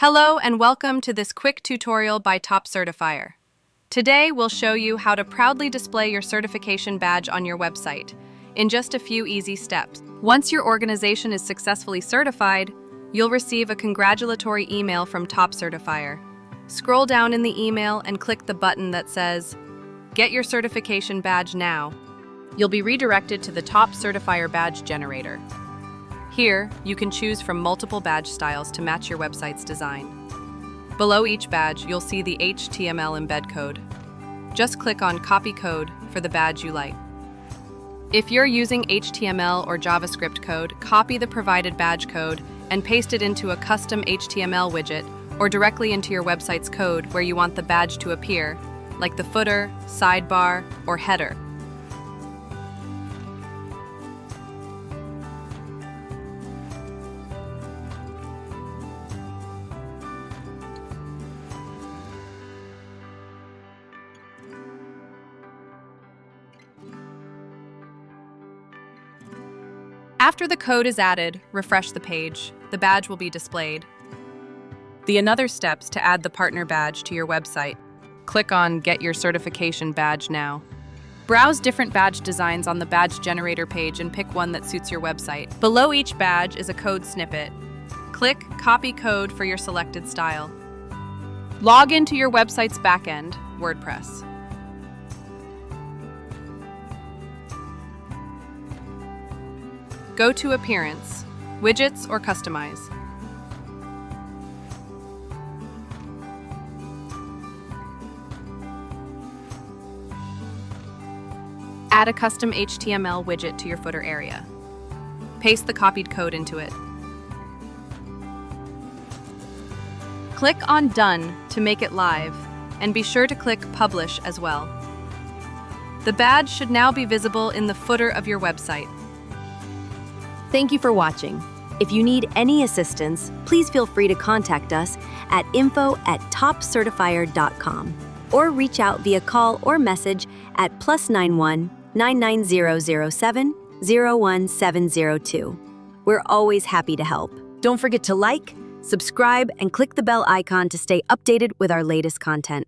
Hello and welcome to this quick tutorial by TOPCertifier. Today we'll show you how to proudly display your certification badge on your website in just a few easy steps. Once your organization is successfully certified, you'll receive a congratulatory email from TOPCertifier. Scroll down in the email and click the button that says, "Get your certification badge now." You'll be redirected to the TOPCertifier badge generator. Here, you can choose from multiple badge styles to match your website's design. Below each badge, you'll see the HTML embed code. Just click on Copy Code for the badge you like. If you're using HTML or JavaScript code, copy the provided badge code and paste it into a custom HTML widget or directly into your website's code where you want the badge to appear, like the footer, sidebar, or header. After the code is added, refresh the page. The badge will be displayed. The other steps to add the partner badge to your website. Click on Get Your Certification Badge Now. Browse different badge designs on the badge generator page and pick one that suits your website. Below each badge is a code snippet. Click Copy Code for your selected style. Log into your website's backend, WordPress. Go to Appearance, Widgets, or Customize. Add a custom HTML widget to your footer area. Paste the copied code into it. Click on Done to make it live, and be sure to click Publish as well. The badge should now be visible in the footer of your website. Thank you for watching. If you need any assistance, please feel free to contact us at info@topcertifier.com or reach out via call or message at +91 99007 01702. We're always happy to help. Don't forget to like, subscribe, and click the bell icon to stay updated with our latest content.